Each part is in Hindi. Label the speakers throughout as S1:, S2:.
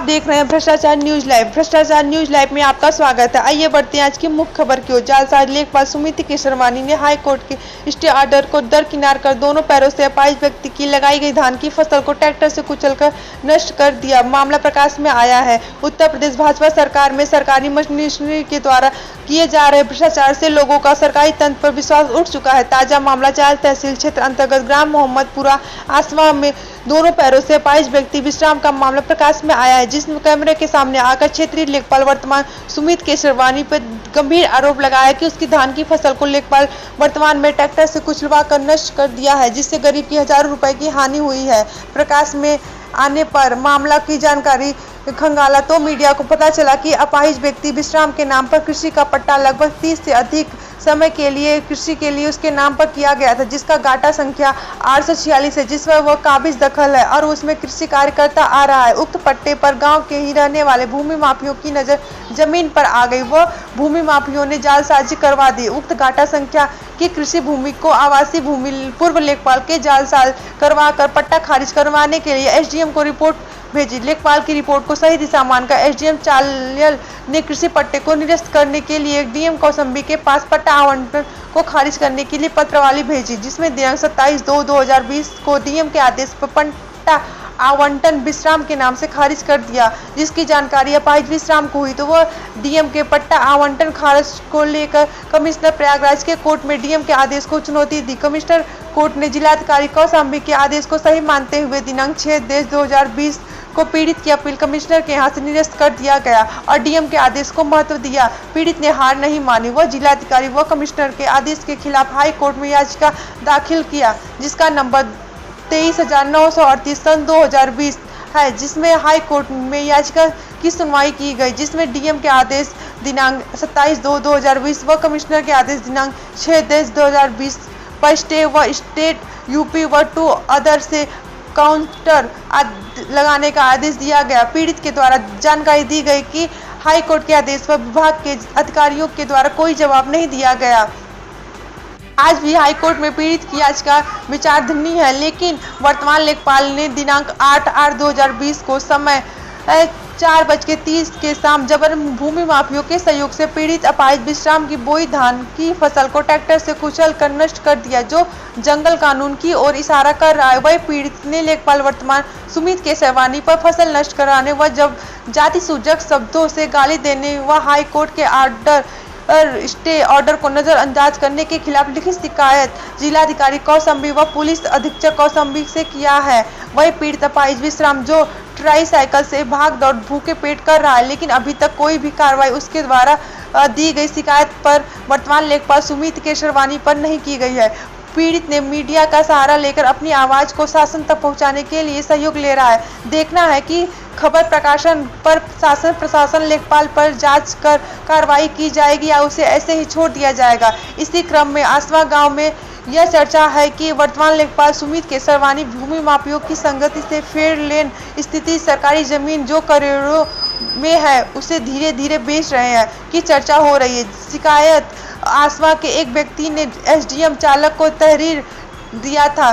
S1: देख रहे हैं भ्रष्टाचार न्यूज लाइव। भ्रष्टाचार न्यूज लाइव में आपका स्वागत है। आइए बढ़ते हैं आज की मुख्य खबर की ओर। जालसाज लेखपाल सुमित केशरवानी ने हाई कोर्ट के स्टे ऑर्डर को दरकिनार कर दोनों पैरों से अपाहिज व्यक्ति की लगाई गई धान की फसल को ट्रैक्टर से कुचलकर नष्ट कर दिया। मामला प्रकाश में आया है। उत्तर प्रदेश भाजपा सरकार में सरकारी मशीनरी के द्वारा किए जा रहे भ्रष्टाचार से लोगों का सरकारी तंत्र पर विश्वास उठ चुका है। ताजा मामला चाल तहसील क्षेत्र अंतर्गत ग्राम मोहम्मदपुरा आसवा में दोनों पैरों से अपाहिज व्यक्ति विश्राम का मामला प्रकाश में आया है, जिसमें कैमरे के सामने आकर क्षेत्रीय लेखपाल वर्तमान सुमित केशरवानी पर गंभीर आरोप लगाया कि उसकी धान की फसल को लेखपाल वर्तमान में ट्रैक्टर से कुचलवा कर नष्ट कर दिया है, जिससे गरीब की हजारों रुपए की हानि हुई है। प्रकाश में आने पर मामला की जानकारी खंगाला तो मीडिया को पता चला कि अपाहिज व्यक्ति विश्राम के नाम पर कृषि का पट्टा लगभग 30 से अधिक समय के लिए कृषि के लिए उसके नाम पर किया गया था, जिसका गाटा संख्या 846 है, जिसमें वह काबिज दखल है और उसमें कृषि कार्य करता आ रहा है। उक्त पट्टे पर गांव के ही रहने वाले भूमि माफियों की नजर जमीन पर आ गई। वह भूमि माफियों ने जालसाजी करवा दी। उक्त गाटा संख्या की कृषि भूमि को आवासीय भूमि पूर्व लेखपाल के जालसाज करवा कर पट्टा खारिज करवाने के लिए एसडीएम को रिपोर्ट भेजी। लेखपाल की रिपोर्ट को सही दिशा मानकर एसडीएम चालियल ने कृषि पट्टे को निरस्त करने के लिए डीएम कौशाम्बी के पास पट्टा आवंटन को खारिज करने के लिए पत्रवाली भेजी, जिसमें दिनांक 27/2/2020 को डीएम के आदेश पर पट्टा आवंटन विश्राम के नाम से खारिज कर दिया। जिसकी जानकारी अपाहिज विश्राम को हुई तो वह डीएम के पट्टा आवंटन खारिज को लेकर कमिश्नर प्रयागराज के कोर्ट में डीएम के आदेश को चुनौती दी। कमिश्नर कोर्ट ने जिलाधिकारी कौशाम्बी के आदेश को सही मानते हुए दिनांक 6/10/2020 को पीड़ित की अपील कमिश्नर के यहाँ से निरस्त कर दिया गया और डीएम के आदेश को महत्व दिया। पीड़ित ने हार नहीं मानी। वह जिलाधिकारी व कमिश्नर के आदेश के खिलाफ हाई कोर्ट में याचिका दाखिल किया, जिसका नंबर 23,938 सन 2020 है, जिसमें हाई कोर्ट में याचिका की सुनवाई की गई, जिसमें डीएम के आदेश दिनांक 27/2/2020 व कमिश्नर के आदेश दिनांक 6/10/2020 पर स्टे व स्टेट यूपी व 2 अदर से काउंटर लगाने का आदेश दिया गया। पीड़ित के द्वारा जानकारी दी गई कि हाई कोर्ट के आदेश पर विभाग के अधिकारियों के द्वारा कोई जवाब नहीं दिया गया। आज भी हाई कोर्ट में पीड़ित की याचिका विचाराधीन है, लेकिन वर्तमान लेखपाल ने दिनांक 8/8/2020 को समय 4:30 के शाम जबर भूमि माफियों के सहयोग से पीड़ित अपाहिज विश्राम की बोई धान की फसल को ट्रैक्टर से कुचल कर नष्ट कर दिया, जो जंगल कानून की ओर इशारा कर रहा है। वही पीड़ित ने लेखपाल वर्तमान सुमित केशरवानी पर फसल नष्ट कराने व जब जाति सूचक शब्दों से गाली देने व हाई कोर्ट के ऑर्डर स्टे ऑर्डर को नजरअंदाज करने के खिलाफ लिखित शिकायत जिलाधिकारी कौशाम्बी व पुलिस अधीक्षक कौशाम्बी से किया है। वही पीड़ित अपाहिज विश्राम जो ट्राईसाइकिल से भाग दौड़ भूखे पेट कर रहा है, लेकिन अभी तक कोई भी कार्रवाई उसके द्वारा दी गई शिकायत पर वर्तमान लेखपाल सुमित केशरवानी पर नहीं की गई है। पीड़ित ने मीडिया का सहारा लेकर अपनी आवाज को शासन तक पहुंचाने के लिए सहयोग ले रहा है। देखना है कि खबर प्रकाशन पर शासन प्रशासन लेखपाल पर जांच कर कार्रवाई की जाएगी या उसे ऐसे ही छोड़ दिया जाएगा। इसी क्रम में आसवा गांव में यह चर्चा है कि वर्तमान लेखपाल सुमित केशरवानी भूमि माफियों की संगति से फेयर लेन स्थिति सरकारी जमीन जो करोड़ों में है उसे धीरे धीरे बेच रहे हैं की चर्चा हो रही है। शिकायत आसवा के एक व्यक्ति ने एसडीएम चालक को तहरीर दिया था,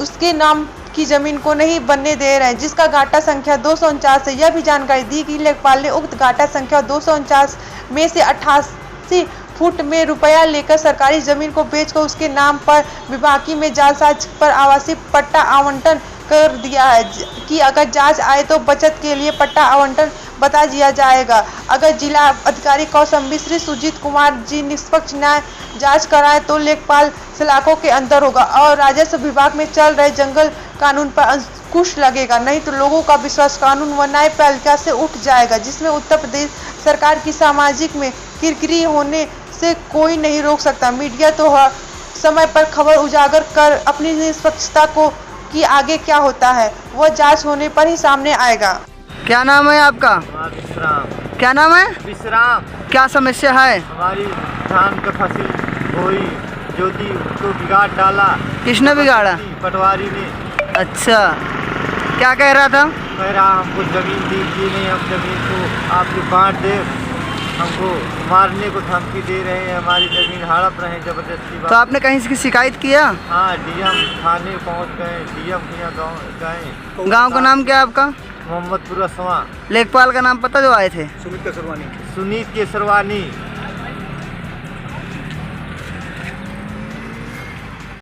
S1: उसके नाम की जमीन को नहीं बनने दे रहे हैं, जिसका गाटा संख्या 249 है। यह भी जानकारी दी कि लेखपाल ने उक्त गाटा संख्या 249 में से 88 फुट में रुपया लेकर सरकारी जमीन को बेचकर उसके नाम पर विभागीय में जालसाज पर आवासीय पट्टा आवंटन कर दिया है कि अगर जांच आए तो बचत के लिए पट्टा आवंटन बता दिया जाएगा। अगर जिला अधिकारी कौशाम्बी श्री सुजीत कुमार जी निष्पक्ष न्याय जांच कराए तो लेखपाल सलाखों के अंदर होगा और राजस्व विभाग में चल रहे जंगल कानून पर अंकुश लगेगा, नहीं तो लोगों का विश्वास कानून व न्यायपालिका से उठ जाएगा, जिसमें उत्तर प्रदेश सरकार की सामाजिक में किरकिरी होने से कोई नहीं रोक सकता। मीडिया तो समय पर खबर उजागर कर अपनी निष्पक्षता को कि आगे क्या होता है वह जांच होने पर ही सामने आएगा।
S2: क्या नाम है आपका?
S3: विश्राम।
S2: क्या नाम है?
S3: विश्राम।
S2: क्या समस्या है?
S3: हमारी धान का फसल बोई ज्योति उसको बिगाड़ डाला।
S2: किसने बिगाड़ा?
S3: पटवारी ने।
S2: अच्छा, क्या कह रहा था?
S3: कह रहा हमको जमीन दीजिए, नहीं हम जमीन को आपको बांट दे, हमको मारने को धमकी दे रहे हैं, हमारी जमीन हड़प रहे हैं जबरदस्ती।
S2: तो आपने कहीं इसकी शिकायत किया?
S3: हाँ, डीएम थाने पहुंच गए, डीएम के यहाँ गए।
S2: गाँव का नाम क्या है आपका?
S3: मोहम्मदपुर असवा।
S2: लेखपाल का नाम पता जो आए थे?
S3: सुनीत केसरवानी।